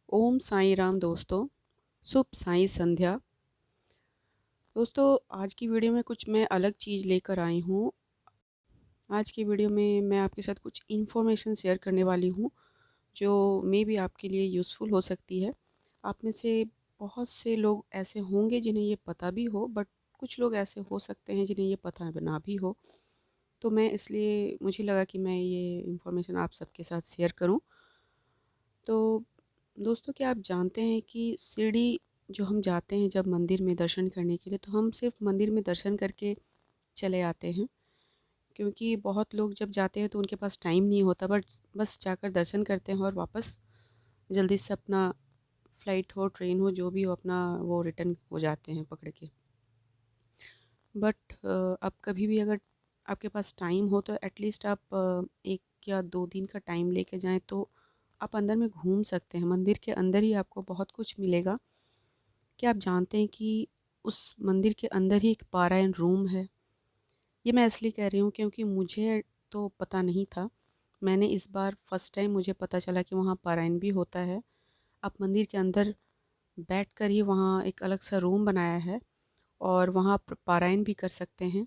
ओम साईं राम दोस्तों, शुभ साईं संध्या। दोस्तों, आज की वीडियो में कुछ मैं अलग चीज़ लेकर आई हूँ। आज की वीडियो में मैं आपके साथ कुछ इन्फॉर्मेशन शेयर करने वाली हूँ, जो मे बी आपके लिए यूज़फुल हो सकती है। आप में से बहुत से लोग ऐसे होंगे जिन्हें ये पता भी हो, बट कुछ लोग ऐसे हो सकते हैं जिन्हें ये पता ना भी हो। तो मैं इसलिए मुझे लगा कि मैं ये इन्फॉर्मेशन आप सबके साथ शेयर करूँ। तो दोस्तों, क्या आप जानते हैं कि शिरडी जो हम जाते हैं जब मंदिर में दर्शन करने के लिए, तो हम सिर्फ मंदिर में दर्शन करके चले आते हैं, क्योंकि बहुत लोग जब जाते हैं तो उनके पास टाइम नहीं होता, बट बस जाकर दर्शन करते हैं और वापस जल्दी से अपना फ़्लाइट हो, ट्रेन हो, जो भी हो, अपना वो रिटर्न हो जाते हैं पकड़ के। बट अब कभी भी अगर आपके पास टाइम हो तो एटलीस्ट आप 1 या 2 दिन का टाइम लेके जाएँ, तो आप अंदर में घूम सकते हैं। मंदिर के अंदर ही आपको बहुत कुछ मिलेगा। क्या आप जानते हैं कि उस मंदिर के अंदर ही एक पारायण रूम है? ये मैं इसलिए कह रही हूँ क्योंकि मुझे तो पता नहीं था। मैंने इस बार फर्स्ट टाइम मुझे पता चला कि वहाँ पारायण भी होता है। आप मंदिर के अंदर बैठकर ही वहाँ एक अलग सा रूम बनाया है और वहाँ पारायण भी कर सकते हैं,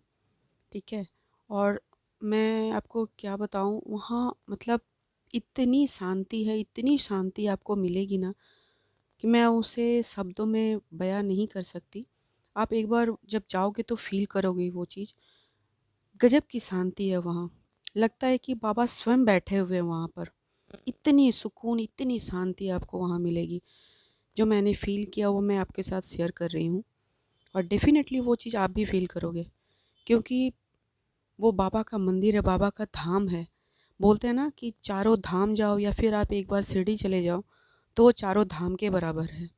ठीक है? और मैं आपको क्या बताऊँ, वहाँ मतलब इतनी शांति आपको मिलेगी ना, कि मैं उसे शब्दों में बयाँ नहीं कर सकती। आप एक बार जब जाओगे तो फ़ील करोगे वो चीज़। गज़ब की शांति है वहाँ। लगता है कि बाबा स्वयं बैठे हुए हैं वहाँ पर। इतनी सुकून, इतनी शांति आपको वहाँ मिलेगी। जो मैंने फ़ील किया वो मैं आपके साथ शेयर कर रही हूँ, और डेफ़िनेटली वो चीज़ आप भी फ़ील करोगे, क्योंकि वो बाबा का मंदिर है, बाबा का धाम है। बोलते हैं ना कि चारों धाम जाओ या फिर आप एक बार शिरडी चले जाओ, तो वो चारों धाम के बराबर है।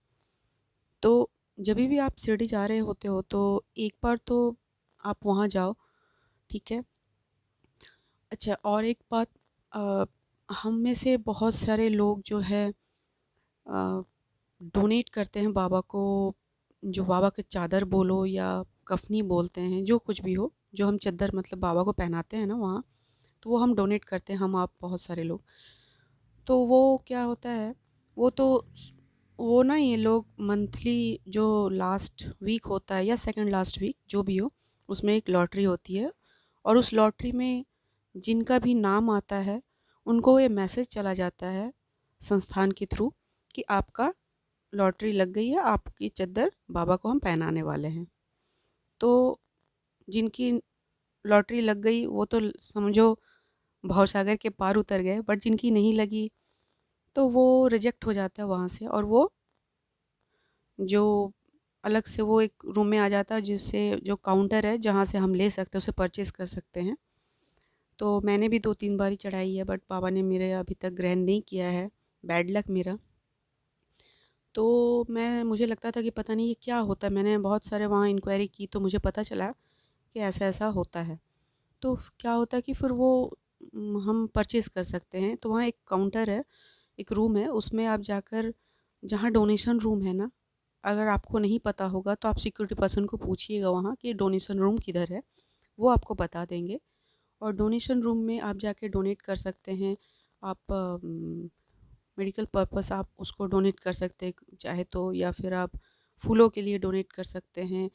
तो जभी भी आप शिरडी जा रहे होते हो तो एक बार तो आप वहाँ जाओ, ठीक है? अच्छा, और एक बात, अ, हम में से बहुत सारे लोग जो है डोनेट करते हैं बाबा को, जो बाबा के चादर बोलो या कफ़नी बोलते हैं, जो कुछ भी हो, जो हम चद्दर मतलब बाबा को पहनाते हैं ना वहाँ, तो वो हम डोनेट करते हैं, हम आप बहुत सारे लोग। तो वो क्या होता है, वो तो वो ना ये लोग मंथली जो लास्ट वीक होता है या सेकंड लास्ट वीक जो भी हो, उसमें एक लॉटरी होती है, और उस लॉटरी में जिनका भी नाम आता है उनको ये मैसेज चला जाता है संस्थान के थ्रू कि आपका लॉटरी लग गई है, आपकी चद्दर बाबा को हम पहनाने वाले हैं। तो जिनकी लॉटरी लग गई वो तो समझो भवसागर के पार उतर गए, बट जिनकी नहीं लगी तो वो रिजेक्ट हो जाता है वहाँ से, और वो जो अलग से वो एक रूम में आ जाता है, जिससे जो काउंटर है जहाँ से हम ले सकते हैं, उसे परचेज़ कर सकते हैं। तो मैंने भी 2-3 बार ही चढ़ाई है, बट बाबा ने मेरे अभी तक ग्रहण नहीं किया है, बैड लक मेरा। तो मुझे लगता था कि पता नहीं ये क्या होता है, मैंने बहुत सारे वहाँ इंक्वायरी की तो मुझे पता चला कि ऐसा-ऐसा होता है। तो क्या होता है कि फिर वो हम परचेज़ कर सकते हैं। तो वहाँ एक काउंटर है, एक रूम है, उसमें आप जाकर, जहाँ डोनेशन रूम है ना, अगर आपको नहीं पता होगा तो आप सिक्योरिटी पर्सन को पूछिएगा वहाँ कि डोनेशन रूम किधर है, वो आपको बता देंगे। और डोनेशन रूम में आप जाके डोनेट कर सकते हैं। आप मेडिकल पर्पस आप उसको डोनेट कर सकते हैं चाहे तो, या फिर आप फूलों के लिए डोनेट कर सकते हैं,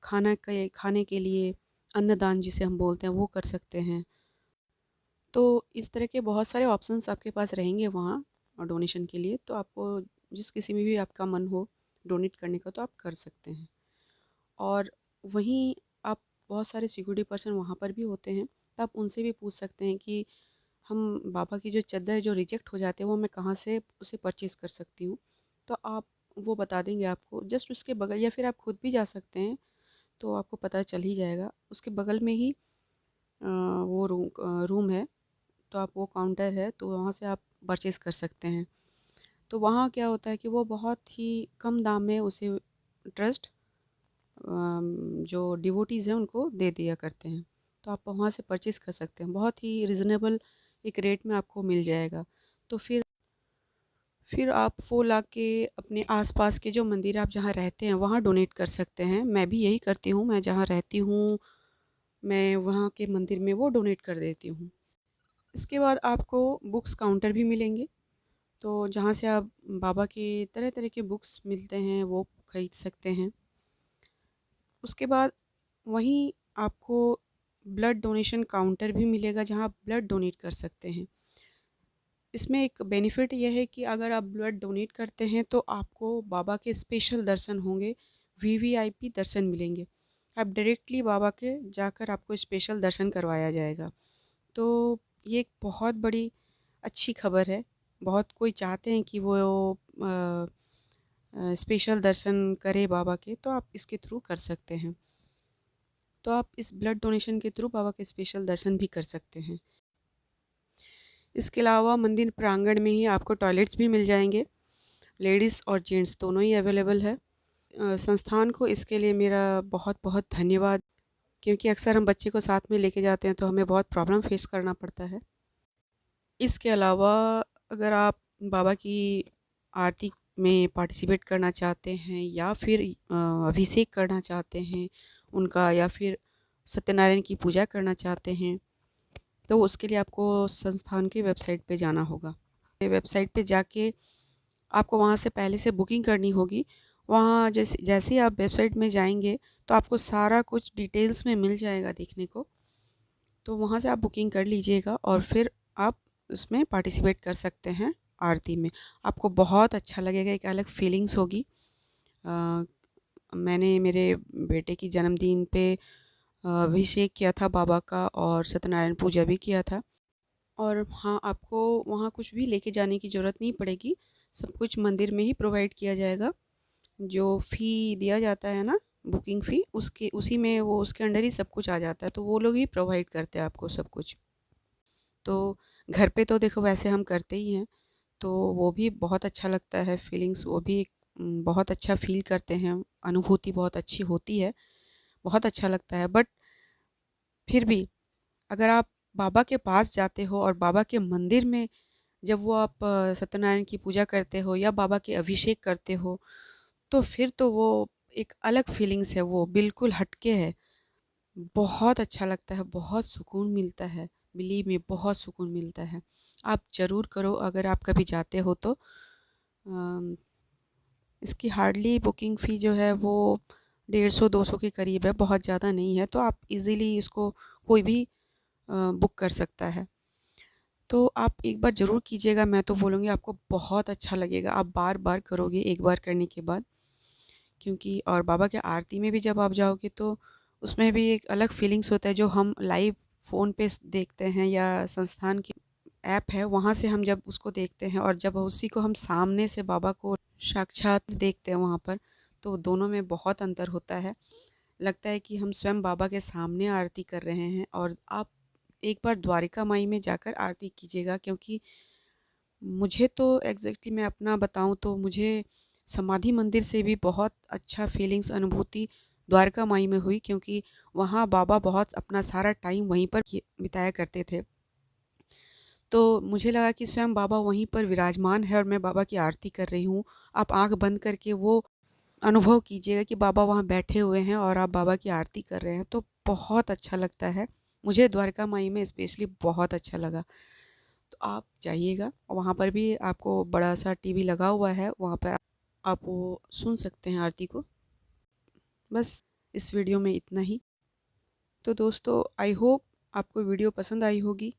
खाने के लिए अन्नदान जिसे हम बोलते हैं वो कर सकते हैं। तो इस तरह के बहुत सारे ऑप्शंस आपके पास रहेंगे वहाँ और डोनेशन के लिए, तो आपको जिस किसी में भी आपका मन हो डोनेट करने का तो आप कर सकते हैं। और वहीं आप, बहुत सारे सिक्योरिटी पर्सन वहाँ पर भी होते हैं, तो आप उनसे भी पूछ सकते हैं कि हम बाबा की जो चद्दर जो रिजेक्ट हो जाते हैं वो मैं कहाँ से उसे परचेज़ कर सकती हूँ। तो आप, वो बता देंगे आपको। जस्ट उसके बगल, या फिर आप खुद भी जा सकते हैं, तो आपको पता चल ही जाएगा। उसके बगल में ही वो रूम है, तो आप, वो काउंटर है, तो वहाँ से आप परचेज़ कर सकते हैं। तो वहाँ क्या होता है कि वो बहुत ही कम दाम में उसे ट्रस्ट जो डिवोटीज़ हैं उनको दे दिया करते हैं। तो आप वहाँ से परचेज़ कर सकते हैं, बहुत ही रिज़नेबल एक रेट में आपको मिल जाएगा। तो फिर आप वो लाके अपने आस-पास के जो मंदिर आप जहाँ रहते हैं वहाँ डोनेट कर सकते हैं। मैं भी यही करती हूँ, मैं जहाँ रहती हूँ, मैं वहाँ के मंदिर में वो डोनेट कर देती हूँ। इसके बाद आपको बुक्स काउंटर भी मिलेंगे, तो जहाँ से आप बाबा के तरह तरह के बुक्स मिलते हैं वो ख़रीद सकते हैं। उसके बाद वहीं आपको ब्लड डोनेशन काउंटर भी मिलेगा जहाँ आप ब्लड डोनेट कर सकते हैं। इसमें एक बेनिफिट ये है कि अगर आप ब्लड डोनेट करते हैं तो आपको बाबा के स्पेशल दर्शन होंगे, वीवीआईपी दर्शन मिलेंगे। आप डायरेक्टली बाबा के जाकर आपको स्पेशल दर्शन करवाया जाएगा। तो ये एक बहुत बड़ी अच्छी खबर है। बहुत कोई चाहते हैं कि वो स्पेशल दर्शन करे बाबा के, तो आप इसके थ्रू कर सकते हैं। तो आप इस ब्लड डोनेशन के थ्रू बाबा के स्पेशल दर्शन भी कर सकते हैं। इसके अलावा मंदिर प्रांगण में ही आपको टॉयलेट्स भी मिल जाएंगे, लेडीज़ और जेंट्स दोनों ही अवेलेबल है। संस्थान को इसके लिए मेरा बहुत बहुत धन्यवाद, क्योंकि अक्सर हम बच्चे को साथ में लेके जाते हैं तो हमें बहुत प्रॉब्लम फेस करना पड़ता है। इसके अलावा अगर आप बाबा की आरती में पार्टिसिपेट करना चाहते हैं या फिर अभिषेक करना चाहते हैं उनका, या फिर सत्यनारायण की पूजा करना चाहते हैं, तो उसके लिए आपको संस्थान की वेबसाइट पे जाना होगा। वेबसाइट पे जाके आपको वहाँ से पहले से बुकिंग करनी होगी। वहाँ जैसे जैसे ही आप वेबसाइट में जाएंगे तो आपको सारा कुछ डिटेल्स में मिल जाएगा देखने को। तो वहाँ से आप बुकिंग कर लीजिएगा और फिर आप उसमें पार्टिसिपेट कर सकते हैं आरती में। आपको बहुत अच्छा लगेगा, एक अलग फीलिंग्स होगी। मैंने मेरे बेटे की जन्मदिन पे अभिषेक किया था बाबा का और सत्यनारायण पूजा भी किया था। और हाँ, आपको वहाँ कुछ भी लेके जाने की ज़रूरत नहीं पड़ेगी, सब कुछ मंदिर में ही प्रोवाइड किया जाएगा। जो फ़ी दिया जाता है ना, बुकिंग फ़ी, उसके उसी में वो उसके अंडर ही सब कुछ आ जाता है, तो वो लोग ही प्रोवाइड करते हैं आपको सब कुछ। तो घर पे तो देखो वैसे हम करते ही हैं, तो वो भी बहुत अच्छा लगता है, फीलिंग्स वो भी बहुत अच्छा फ़ील करते हैं, अनुभूति बहुत अच्छी होती है, बहुत अच्छा लगता है। बट फिर भी अगर आप बाबा के पास जाते हो और बाबा के मंदिर में जब वो आप सत्यनारायण की पूजा करते हो या बाबा के अभिषेक करते हो, तो फिर तो वो एक अलग फीलिंग्स है, वो बिल्कुल हटके है। बहुत अच्छा लगता है, बहुत सुकून मिलता है, बिलीव मी बहुत सुकून मिलता है। आप ज़रूर करो अगर आप कभी जाते हो तो। अम, इसकी हार्डली बुकिंग फ़ी जो है वो 150-200 के करीब है, बहुत ज़्यादा नहीं है, तो आप इजीली इसको कोई भी बुक कर सकता है। तो आप एक बार ज़रूर कीजिएगा, मैं तो बोलूँगी आपको बहुत अच्छा लगेगा, आप बार-बार करोगे एक बार करने के बाद। क्योंकि और बाबा के आरती में भी जब आप जाओगे तो उसमें भी एक अलग फीलिंग्स होता है, जो हम लाइव फ़ोन पे देखते हैं या संस्थान की ऐप है वहाँ से हम जब उसको देखते हैं और जब उसी को हम सामने से बाबा को साक्षात देखते हैं वहाँ पर, तो दोनों में बहुत अंतर होता है। लगता है कि हम स्वयं बाबा के सामने आरती कर रहे हैं। और आप एक बार द्वारिका माई में जाकर आरती कीजिएगा, क्योंकि मुझे तो एग्ज़ैक्टली मैं अपना बताऊँ तो मुझे समाधि मंदिर से भी बहुत अच्छा फीलिंग्स अनुभूति द्वारका माई में हुई, क्योंकि वहाँ बाबा बहुत अपना सारा टाइम वहीं पर बिताया करते थे। तो मुझे लगा कि स्वयं बाबा वहीं पर विराजमान है और मैं बाबा की आरती कर रही हूँ। आप आँख बंद करके वो अनुभव कीजिएगा कि बाबा वहाँ बैठे हुए हैं और आप बाबा की आरती कर रहे हैं, तो बहुत अच्छा लगता है। मुझे द्वारका माई में स्पेशली बहुत अच्छा लगा। तो आप जाइएगा, वहाँ पर भी आपको बड़ा-सा टीवी लगा हुआ है, वहाँ पर आप वो सुन सकते हैं आरती को। बस इस वीडियो में इतना ही। तो दोस्तों, आई होप आपको वीडियो पसंद आई होगी।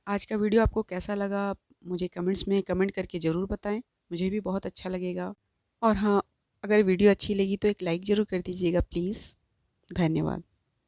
आज का वीडियो आपको कैसा लगा मुझे कमेंट्स में कमेंट करके ज़रूर बताएं, मुझे भी बहुत अच्छा लगेगा। और हाँ, अगर वीडियो अच्छी लगी तो एक लाइक ज़रूर कर दीजिएगा प्लीज़। धन्यवाद।